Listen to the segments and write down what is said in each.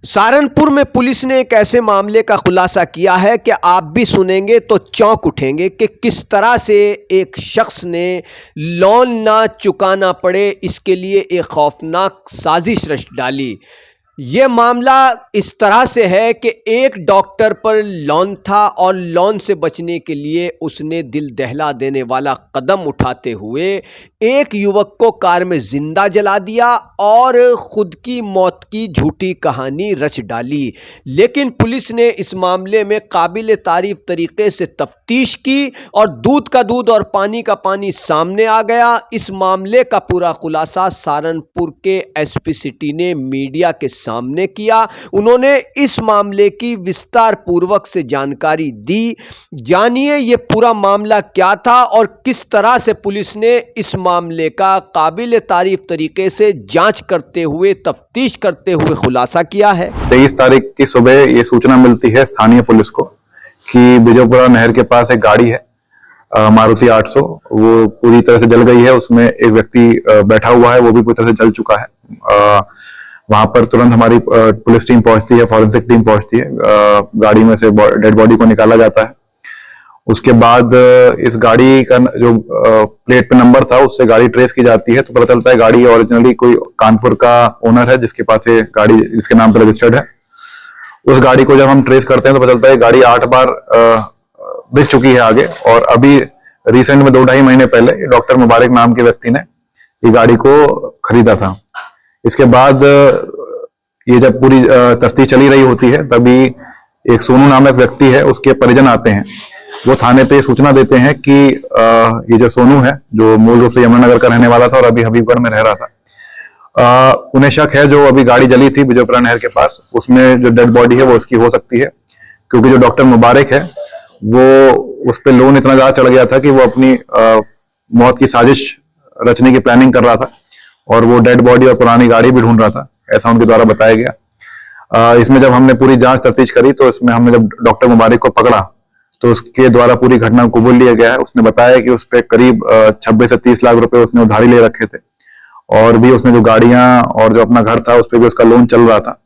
सहारनपुर में पुलिस ने एक ऐसे मामले का खुलासा किया है कि आप भी सुनेंगे तो चौंक उठेंगे कि किस तरह से एक शख्स ने लोन ना चुकाना पड़े इसके लिए एक खौफनाक साजिश रच डाली। ये मामला इस तरह से है कि एक डॉक्टर पर लोन था और लोन से बचने के लिए उसने दिल दहला देने वाला कदम उठाते हुए एक युवक को कार में जिंदा जला दिया और खुद की मौत की झूठी कहानी रच डाली। लेकिन पुलिस ने इस मामले में काबिल तारीफ तरीके से तफ्तीश की और दूध का दूध और पानी का पानी सामने आ गया। इस मामले का पूरा खुलासा सहारनपुर के एसपी सिटी ने मीडिया के सामने किया। उन्होंने इस मामले की विस्तार पूर्वक से जानकारी दी। जानिए ये पूरा मामला क्या था और किस तरह से पुलिस ने इस मामले का काबिल तारीफ तरीके से जांच करते हुए तफ्तीश करते हुए खुलासा किया है। 23 तारीख की सुबह ये सूचना मिलती है स्थानीय पुलिस को कि बिजोपुरा नहर के पास एक गाड़ी है मारुति 800, वो पूरी तरह से जल गई है। उसमें एक व्यक्ति बैठा हुआ है, वो भी पूरी तरह से जल चुका है। वहां पर तुरंत हमारी पुलिस टीम पहुंचती है, फॉरेंसिक टीम पहुंचती है। गाड़ी में से डेड बॉडी को निकाला जाता है। उसके बाद इस गाड़ी का जो प्लेट पे नंबर था उससे गाड़ी ट्रेस की जाती है, तो पता चलता है गाड़ी ओरिजिनली कोई कानपुर का ओनर है जिसके पास ये गाड़ी जिसके नाम पर रजिस्टर्ड है। उस गाड़ी को जब हम ट्रेस करते हैं तो पता चलता है गाड़ी 8 बार बिक चुकी है आगे। और अभी रिसेंट में 2-2.5 महीने पहले डॉक्टर मुबारक नाम के व्यक्ति ने ये गाड़ी को खरीदा था। इसके बाद ये जब पूरी तफ्तीश चली रही होती है तभी एक सोनू नामक व्यक्ति है, उसके परिजन आते हैं। वो थाने पे सूचना देते हैं कि ये जो सोनू है जो मूल रूप से यमुनानगर का रहने वाला था और अभी हबीबगढ़ में रह रहा था, उन्हें शक है जो अभी गाड़ी जली थी बिजोपुरा नहर के पास, उसमें जो डेड बॉडी है वो उसकी हो सकती है। क्योंकि जो डॉक्टर मुबारक है वो उस पर लोन इतना ज्यादा चढ़ गया था कि वो अपनी मौत की साजिश रचने की प्लानिंग कर रहा था और वो डेड बॉडी और पुरानी गाड़ी भी ढूंढ रहा था, ऐसा उनके द्वारा बताया गया। इसमें जब हमने पूरी जांच तफ्तीश करी तो इसमें हमने जब डॉक्टर मुबारक को पकड़ा तो उसके द्वारा पूरी घटना को कबूल लिया गया है। उसने बताया कि उस पर करीब 26 से 30 लाख रुपए उसने उधारी ले रखे थे और भी उसने जो गाड़ियां और जो अपना घर था उस पर भी उसका लोन चल रहा था।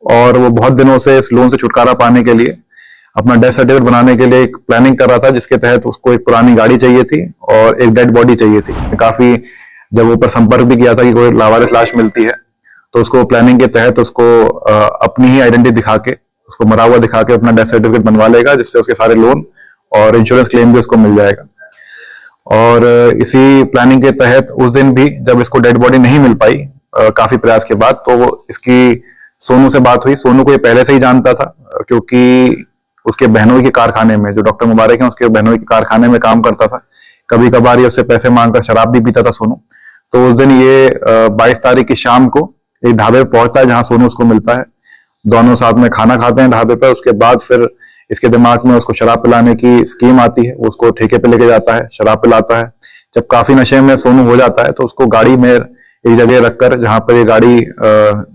और वो बहुत दिनों से इस लोन से छुटकारा पाने के लिए अपना डेथ सर्टिफिकेट बनाने के लिए एक प्लानिंग कर रहा था, जिसके तहत उसको एक पुरानी गाड़ी चाहिए थी और एक डेड बॉडी चाहिए थी। काफी जब ऊपर संपर्क भी किया था कि कोई लावारिस लाश मिलती है तो उसको प्लानिंग के तहत उसको अपनी ही आइडेंटिटी दिखा के, उसको मरा हुआ दिखा के अपना डेथ सर्टिफिकेट बनवा लेगा, जिससे उसके सारे लोन और इंश्योरेंस क्लेम भी उसको मिल जाएगा। और इसी प्लानिंग के तहत उस दिन भी जब इसको डेड बॉडी नहीं मिल पाई काफी प्रयास के बाद, तो वो इसकी सोनू से बात हुई। सोनू को ये पहले से ही जानता था क्योंकि उसके बहनोई के कारखाने में, जो डॉक्टर मुबारक है उसके बहनोई के कारखाने में काम करता था। कभी कभार ये उससे पैसे मांगकर शराब भी पीता था सोनू। तो उस दिन ये 22 तारीख की शाम को एक ढाबे पर पहुंचता है जहां सोनू उसको मिलता है। दोनों साथ में खाना खाते हैं ढाबे पर। उसके बाद फिर इसके दिमाग में उसको शराब पिलाने की स्कीम आती है, वो उसको ठेके पे लेके जाता है, शराब पिलाता है। जब काफी नशे में सोनू हो जाता है तो उसको गाड़ी में एक जगह रखकर, जहां पर ये गाड़ी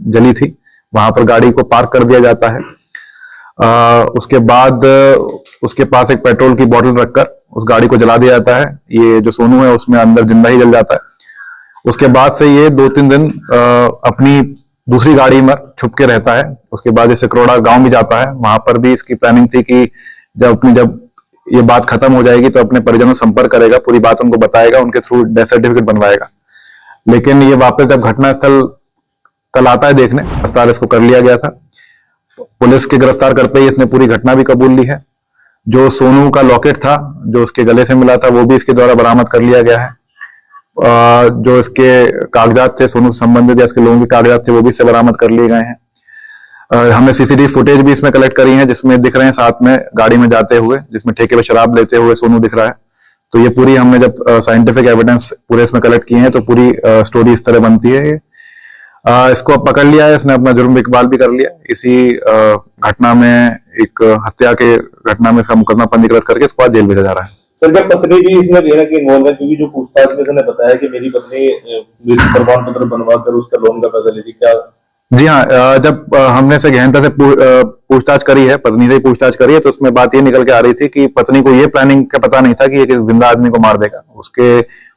जली थी वहां पर गाड़ी को पार्क कर दिया जाता है। उसके बाद उसके पास एक पेट्रोल की बोतल रखकर उस गाड़ी को जला दिया जाता है। ये जो सोनू है उसमें अंदर जिंदा ही जल जाता है। उसके बाद से ये 2-3 दिन अपनी दूसरी गाड़ी में छुप के रहता है। उसके बाद ये सिकरोड़ा गांव भी जाता है। वहां पर भी इसकी प्लानिंग थी कि जब ये बात खत्म हो जाएगी तो अपने परिजनों से संपर्क करेगा, पूरी बात उनको बताएगा, उनके थ्रू डेथ सर्टिफिकेट बनवाएगा। लेकिन ये वापस जब घटनास्थल कल आता है देखने, गिरफ्तार इसको कर लिया गया था। पुलिस के गिरफ्तार करते ही इसने पूरी घटना भी कबूल ली है। जो सोनू का लॉकेट था जो उसके गले से मिला था वो भी इसके द्वारा बरामद कर लिया गया है। जो इसके कागजात थे सोनू से संबंधित या इसके लोगों के कागजात थे वो भी इससे बरामद कर लिए गए हैं। हमने सीसीटीवी फुटेज भी इसमें कलेक्ट करी है जिसमें दिख रहे हैं साथ में गाड़ी में जाते हुए, जिसमें ठेके पे शराब लेते हुए सोनू दिख रहा है। तो ये पूरी हमने जब साइंटिफिक एविडेंस पूरे इसमें कलेक्ट किए हैं तो पूरी स्टोरी इस तरह बनती है। इसको अब पकड़ लिया है, इसने अपना जुर्म इकबाल भी कर लिया। इसी घटना में एक हत्या के घटना में इसका मुकदमा पंजीकृत करके इसको आज जेल भेजा जा रहा है। सर, क्या पत्नी भी इसमें कहीं ना कहीं इन्वॉल्व है? क्योंकि जो पूछताछ में उसने बताया कि मेरी पत्नी प्रमाण पत्र बनवा कर उसका लोन का पैसा ली थी, क्या? जी हाँ, जब हमने से गहनता से पूछताछ करी है, पत्नी से ही पूछताछ करी है, तो उसमें बात ये निकल के आ रही थी कि पत्नी को ये प्लानिंग का पता नहीं था कि एक जिंदा आदमी को मार देगा।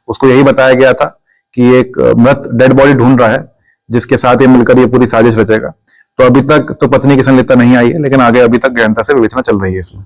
उसको यही बताया गया था कि एक मृत डेड बॉडी ढूंढ रहा है जिसके साथ ये मिलकर ये पूरी साजिश रचेगा। तो अभी तक तो पत्नी की संलिप्तता नहीं आई है, लेकिन आगे अभी तक गहनता से विवेचना चल रही है इसमें।